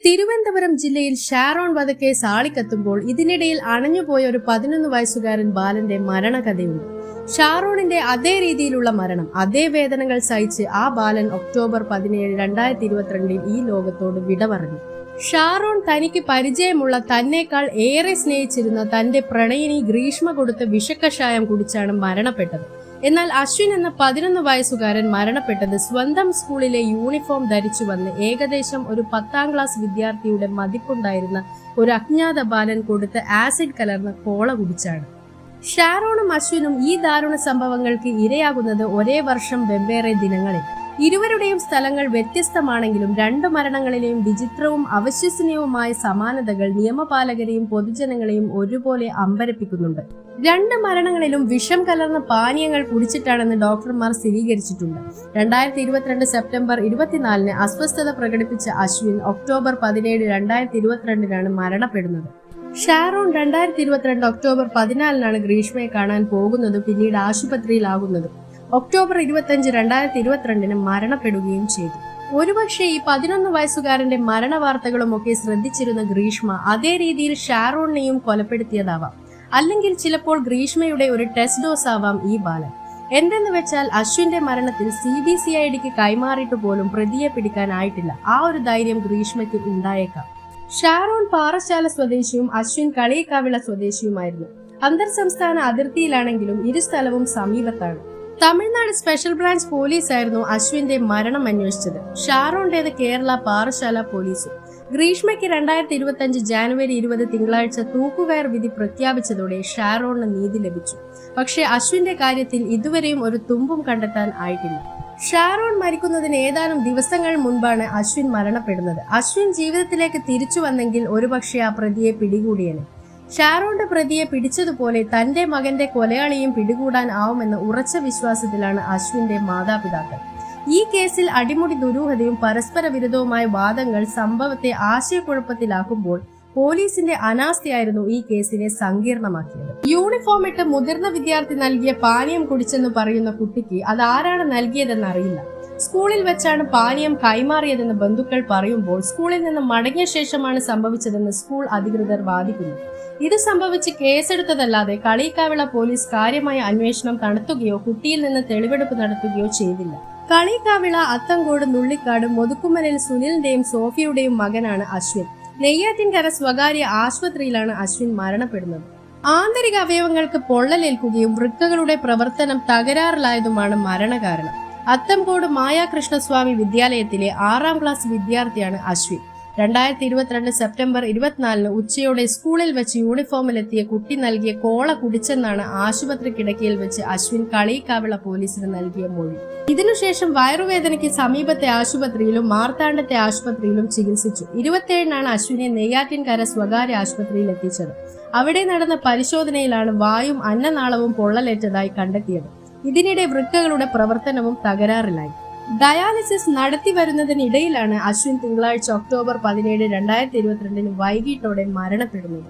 തിരുവനന്തപുരം ജില്ലയിൽ ഷാരോൺ വധക്കേസ് ആളിക്കത്തുമ്പോൾ ഇതിനിടയിൽ അണഞ്ഞുപോയ ഒരു 11 വയസ്സുകാരൻ ബാലന്റെ മരണകഥയുണ്ട്. ഷാരോണിന്റെ അതേ രീതിയിലുള്ള മരണം, അതേ വേദനകൾ സഹിച്ച് ആ ബാലൻ ഒക്ടോബർ 17, 2022 ഈ ലോകത്തോട് വിട പറഞ്ഞു. ഷാരോൺ തനിക്ക് പരിചയമുള്ള തന്നേക്കാൾ ഏറെ സ്നേഹിച്ചിരുന്ന തന്റെ പ്രണയിനി ഗ്രീഷ്മ കൊടുത്ത വിഷക്കഷായം കുടിച്ചാണ് മരണപ്പെട്ടത്. എന്നാൽ അശ്വിൻ എന്ന 11 വയസ്സുകാരൻ മരണപ്പെട്ടത് സ്വന്തം സ്കൂളിലെ യൂണിഫോം ധരിച്ചു വന്ന് ഏകദേശം ഒരു 10ാം ക്ലാസ് വിദ്യാർത്ഥിയുടെ മതിപ്പുണ്ടായിരുന്ന ഒരു അജ്ഞാത ബാലൻ കൊടുത്ത ആസിഡ് കലർന്ന കോള കുടിച്ചാണ്. ഷാരോണും അശ്വിനും ഈ ദാരുണ സംഭവങ്ങൾക്ക് ഇരയാകുന്നത് ഒരേ വർഷം വെവ്വേറെ ദിനങ്ങളിൽ. ഇരുവരുടെയും സ്ഥലങ്ങൾ വ്യത്യസ്തമാണെങ്കിലും രണ്ട് മരണങ്ങളിലെയും വിചിത്രവും അവിശ്വസനീയവുമായ സമാനതകൾ നിയമപാലകരെയും പൊതുജനങ്ങളെയും ഒരുപോലെ അമ്പരപ്പിക്കുന്നുണ്ട്. രണ്ട് മരണങ്ങളിലും വിഷം കലർന്ന പാനീയങ്ങൾ കുടിച്ചിട്ടാണെന്ന് ഡോക്ടർമാർ സ്ഥിരീകരിച്ചിട്ടുണ്ട്. 2022 സെപ്റ്റംബർ 24 അസ്വസ്ഥത പ്രകടിപ്പിച്ച അശ്വിൻ ഒക്ടോബർ 17, 2022 മരണപ്പെടുന്നത്. ഷാരോൺ 2022 ഒക്ടോബർ 14 ഗ്രീഷ്മയെ കാണാൻ പോകുന്നതും പിന്നീട് ആശുപത്രിയിലാകുന്നതും. ഒക്ടോബർ 25, 2022 മരണപ്പെടുകയും ചെയ്തു. ഒരുപക്ഷെ ഈ 11 വയസ്സുകാരന്റെ മരണവാർത്തകളുമൊക്കെ ശ്രദ്ധിച്ചിരുന്ന ഗ്രീഷ്മ അതേ രീതിയിൽ ഷാരോണിനെയും കൊലപ്പെടുത്തിയതാവാം. അല്ലെങ്കിൽ ചിലപ്പോൾ ഗ്രീഷ്മയുടെ ഒരു ടെസ്റ്റ് ഡോസ് ആവാം ഈ ബാലൻ. എന്തെന്ന് വെച്ചാൽ അശ്വിന്റെ മരണത്തിൽ CBCIDക്ക് കൈമാറിയിട്ട് പോലും പ്രതിയെ പിടിക്കാനായിട്ടില്ല. ആ ഒരു ധൈര്യം ഗ്രീഷ്മയ്ക്ക് ഉണ്ടായേക്കാം. ഷാരോൺ പാറശാല സ്വദേശിയും അശ്വിൻ കളിയിക്കാവിള സ്വദേശിയുമായിരുന്നു. അന്തർ സംസ്ഥാന അതിർത്തിയിലാണെങ്കിലും ഇരു സ്ഥലവും സമീപത്താണ്. തമിഴ്നാട് സ്പെഷ്യൽ ബ്രാഞ്ച് പോലീസായിരുന്നു അശ്വിന്റെ മരണം അന്വേഷിച്ചത്. ഷാരോണ്ടേത് കേരള പാറശാല പോലീസും. ഗ്രീഷ്മയ്ക്ക് 2025 ജാനുവരി 20 തിങ്കളാഴ്ച തൂക്കുകയർ വിധി പ്രഖ്യാപിച്ചതോടെ ഷാരോണിന് നീതി ലഭിച്ചു. പക്ഷേ അശ്വിന്റെ കാര്യത്തിൽ ഇതുവരെയും ഒരു തുമ്പും കണ്ടെത്താൻ ആയിട്ടില്ല. ഷാരോൺ മരിക്കുന്നതിന് ഏതാനും ദിവസങ്ങൾ മുൻപാണ് അശ്വിൻ മരണപ്പെടുന്നത്. അശ്വിൻ ജീവിതത്തിലേക്ക് തിരിച്ചു വന്നെങ്കിൽ ഒരുപക്ഷെ ആ പ്രതിയെ പിടികൂടിയേനെ. ഷാരോന്റെ പ്രതിയെ പിടിച്ചതുപോലെ തന്റെ മകന്റെ കൊലയാളിയും പിടികൂടാൻ ആവുമെന്ന ഉറച്ച വിശ്വാസത്തിലാണ് അശ്വിന്റെ മാതാപിതാക്കൾ. ഈ കേസിൽ അടിമുടി ദുരൂഹതയും പരസ്പര വിരുദ്ധവുമായ വാദങ്ങൾ സംഭവത്തെ ആശയക്കുഴപ്പത്തിലാക്കുമ്പോൾ പോലീസിന്റെ അനാസ്ഥയായിരുന്നു ഈ കേസിനെ സങ്കീർണമാക്കിയത്. യൂണിഫോം ഇട്ട് മുതിർന്ന വിദ്യാർത്ഥി നൽകിയ പാനീയം കുടിച്ചെന്ന് പറയുന്ന കുട്ടിക്ക് അതാരാണ് നൽകിയതെന്നറിയില്ല. സ്കൂളിൽ വെച്ചാണ് പാനീയം കൈമാറിയതെന്ന് ബന്ധുക്കൾ പറയുമ്പോൾ സ്കൂളിൽ നിന്ന് മടങ്ങിയ ശേഷമാണ് സംഭവിച്ചതെന്ന് സ്കൂൾ അധികൃതർ വാദിക്കുന്നു. ഇത് സംഭവിച്ച് കേസെടുത്തതല്ലാതെ കളിയിക്കാവിള പോലീസ് കാര്യമായ അന്വേഷണം നടത്തുകയോ കുട്ടിയിൽ നിന്ന് തെളിവെടുപ്പ് നടത്തുകയോ ചെയ്തില്ല. കളിയിക്കാവിള, അത്തങ്കോട്, നുള്ളിക്കാട്, മൊതുക്കുമലിൽ സുനിലിന്റെയും സോഫിയുടെയും മകനാണ് അശ്വിൻ. നെയ്യാറ്റിൻകര സ്വകാര്യ ആശുപത്രിയിലാണ് അശ്വിൻ മരണപ്പെടുന്നത്. ആന്തരിക അവയവങ്ങൾക്ക് പൊള്ളലേൽക്കുകയും വൃക്കകളുടെ പ്രവർത്തനം തകരാറിലായതുമാണ് മരണകാരണം. അത്തംകോട് മായാകൃഷ്ണസ്വാമി വിദ്യാലയത്തിലെ 6ാം ക്ലാസ് വിദ്യാർത്ഥിയാണ് അശ്വിൻ. 2022 സെപ്റ്റംബർ 24 ഉച്ചയോടെ സ്കൂളിൽ വെച്ച് യൂണിഫോമിലെത്തിയ കുട്ടി നൽകിയ കോള കുടിച്ചെന്നാണ് ആശുപത്രി കിടക്കയിൽ വെച്ച് അശ്വിൻ കളിയിക്കാവിള പോലീസിന് നൽകിയ മൊഴി. ഇതിനുശേഷം വയറുവേദനയ്ക്ക് സമീപത്തെ ആശുപത്രിയിലും മാർത്താണ്ഡത്തെ ആശുപത്രിയിലും ചികിത്സിച്ചു. 27 അശ്വിനെ നെയ്യാറ്റിൻകര സ്വകാര്യ ആശുപത്രിയിൽ എത്തിച്ചത്. അവിടെ നടന്ന പരിശോധനയിലാണ് വായും അന്നനാളവും പൊള്ളലേറ്റതായി കണ്ടെത്തിയത്. ഇതിനിടെ വൃക്കകളുടെ പ്രവർത്തനവും തകരാറിലായി. ഡയാലിസിസ് നടത്തി വരുന്നതിനിടയിലാണ് അശ്വിൻ തിങ്കളാഴ്ച ഒക്ടോബർ 17, 2022 വൈകിട്ടോടെ മരണപ്പെടുന്നത്.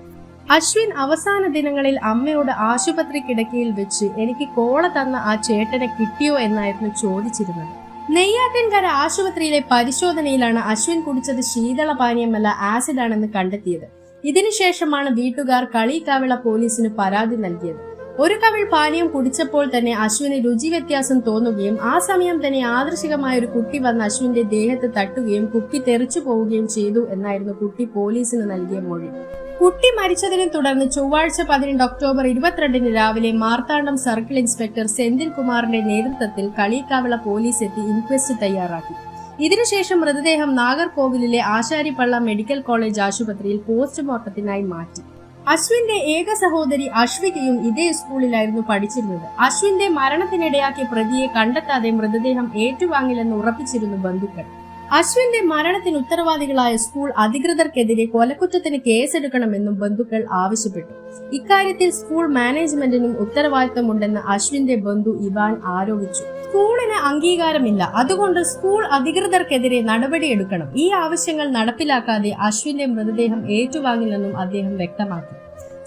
അശ്വിൻ അവസാന ദിനങ്ങളിൽ അമ്മയോട് ആശുപത്രി കിടക്കയിൽ വെച്ച് എനിക്ക് കോള തന്ന ആ ചേട്ടനെ കിട്ടിയോ എന്നായിരുന്നു ചോദിച്ചിരുന്നത്. നെയ്യാറ്റിൻകര ആശുപത്രിയിലെ പരിശോധനയിലാണ് അശ്വിൻ കുടിച്ചത് ശീതളപാനീയമല്ല ആസിഡാണെന്ന് കണ്ടെത്തിയത്. ഇതിനുശേഷമാണ് വീട്ടുകാർ കളിയിക്കാവിള പോലീസിന് പരാതി നൽകിയത്. ഒരു കവിൾ പാനീയം കുടിച്ചപ്പോൾ തന്നെ അശ്വിന് രുചി വ്യത്യാസം തോന്നുകയും ആ സമയം തന്നെ യാദൃശികമായ ഒരു കുട്ടി വന്ന് അശ്വിന്റെ ദേഹത്ത് തട്ടുകയും കുട്ടി തെറിച്ചു പോവുകയും ചെയ്തു എന്നായിരുന്നു കുട്ടി പോലീസിന് നൽകിയ മൊഴി. കുട്ടി മരിച്ചതിനെ തുടർന്ന് ചൊവ്വാഴ്ച 18 ഒക്ടോബർ 22 രാവിലെ മാർത്താണ്ഡം സർക്കിൾ ഇൻസ്പെക്ടർ സെന്തിൽ കുമാറിന്റെ നേതൃത്വത്തിൽ കളിയിക്കാവിള പോലീസ് എത്തി ഇൻക്വസ്റ്റ് തയ്യാറാക്കി. ഇതിനുശേഷം മൃതദേഹം നാഗർകോവിലിലെ ആശാരിപ്പള്ള മെഡിക്കൽ കോളേജ് ആശുപത്രിയിൽ പോസ്റ്റ്മോർട്ടത്തിനായി മാറ്റി. അശ്വിന്റെ ഏക സഹോദരി അശ്വികയും ഇതേ സ്കൂളിലായിരുന്നു പഠിച്ചിരുന്നത്. അശ്വിന്റെ മരണത്തിനിടയാക്കിയ പ്രതിയെ കണ്ടെത്താതെ മൃതദേഹം ഏറ്റുവാങ്ങില്ലെന്ന് ഉറപ്പിച്ചിരുന്നു ബന്ധുക്കൾ. അശ്വിന്റെ മരണത്തിന് ഉത്തരവാദികളായ സ്കൂൾ അധികൃതർക്കെതിരെ കൊലക്കുറ്റത്തിന് കേസെടുക്കണമെന്നും ബന്ധുക്കൾ ആവശ്യപ്പെട്ടു. ഇക്കാര്യത്തിൽ സ്കൂൾ മാനേജ്മെന്റിനും ഉത്തരവാദിത്തമുണ്ടെന്ന് അശ്വിന്റെ ബന്ധു ഇവാൻ ആരോപിച്ചു. സ്കൂളിന് അംഗീകാരമില്ല, അതുകൊണ്ട് സ്കൂൾ അധികൃതർക്കെതിരെ നടപടിയെടുക്കണം. ഈ ആവശ്യങ്ങൾ നടപ്പിലാക്കാതെ അശ്വിന്റെ മൃതദേഹം ഏറ്റുവാങ്ങില്ലെന്നും അദ്ദേഹം വ്യക്തമാക്കി.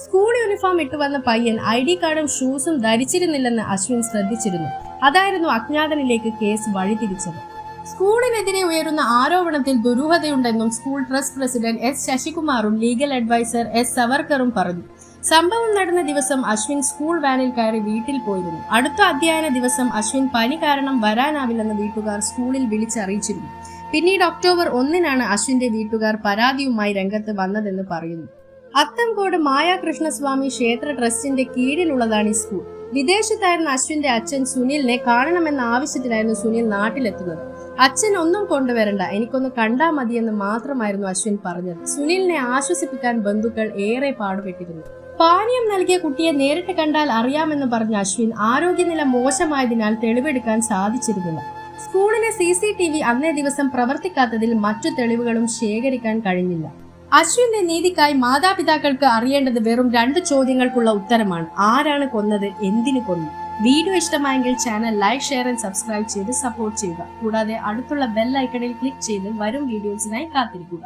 സ്കൂൾ യൂണിഫോം ഇട്ടുവന്ന പയ്യൻ ID കാർഡും ഷൂസും ധരിച്ചിരുന്നില്ലെന്ന് അശ്വിൻ ശ്രദ്ധിച്ചിരുന്നു. അതായിരുന്നു അജ്ഞാതനിലേക്ക് കേസ് വഴിതിരിച്ചത്. സ്കൂളിനെതിരെ ഉയരുന്ന ആരോപണത്തിൽ ദുരൂഹതയുണ്ടെന്നും സ്കൂൾ ട്രസ്റ്റ് പ്രസിഡന്റ് എസ് ശശികുമാറും ലീഗൽ അഡ്വൈസർ എസ് സവർക്കറും പറഞ്ഞു. സംഭവം നടന്ന ദിവസം അശ്വിൻ സ്കൂൾ വാനിൽ കയറി വീട്ടിൽ പോയിരുന്നു. അടുത്ത അധ്യയന ദിവസം അശ്വിൻ പനി കാരണം വരാനാവില്ലെന്ന് വീട്ടുകാർ സ്കൂളിൽ വിളിച്ചറിയിച്ചിരുന്നു. പിന്നീട് ഒക്ടോബർ 1-നാണ് അശ്വിന്റെ വീട്ടുകാർ പരാതിയുമായി രംഗത്ത് വന്നതെന്ന് പറയുന്നു. അത്തംകോട് മായാകൃഷ്ണസ്വാമി ക്ഷേത്ര ട്രസ്റ്റിന്റെ കീഴിലുള്ളതാണ് ഈ സ്കൂൾ. വിദേശത്തായിരുന്ന അശ്വിന്റെ അച്ഛൻ സുനിലിനെ കാണണമെന്ന ആവശ്യത്തിലായിരുന്നു സുനിൽ നാട്ടിലെത്തുന്നത്. അച്ഛൻ ഒന്നും കൊണ്ടുവരണ്ട, എനിക്കൊന്ന് കണ്ടാ മതിയെന്ന് മാത്രമായിരുന്നു അശ്വിൻ പറഞ്ഞത്. സുനിലിനെ ആശ്വസിപ്പിക്കാൻ ബന്ധുക്കൾ ഏറെ പാടുപെട്ടിരുന്നു. പാനീയം നൽകിയ കുട്ടിയെ നേരിട്ട് കണ്ടാൽ അറിയാമെന്ന് പറഞ്ഞ അശ്വിൻ ആരോഗ്യനില മോശമായതിനാൽ തെളിവെടുക്കാൻ സാധിച്ചിരുന്നില്ല. സ്കൂളിലെ CCTV അന്നേ ദിവസം പ്രവർത്തിക്കാത്തതിൽ മറ്റു തെളിവുകളും ശേഖരിക്കാൻ കഴിഞ്ഞില്ല. അശ്വിന്റെ നീതിക്കായി മാതാപിതാക്കൾക്ക് അറിയേണ്ടത് വെറും 2 ചോദ്യങ്ങൾക്കുള്ള ഉത്തരമാണ്. ആരാണ് കൊന്നത്, എന്തിനു കൊന്നു? വീഡിയോ ഇഷ്ടമായെങ്കിൽ channel like, share and subscribe ചെയ്ത് സപ്പോർട്ട് ചെയ്യുക. കൂടാതെ അടുത്തുള്ള ബെൽ ഐക്കണിൽ ക്ലിക്ക് ചെയ്ത് വരും വീഡിയോസിനായി കാത്തിരിക്കുക.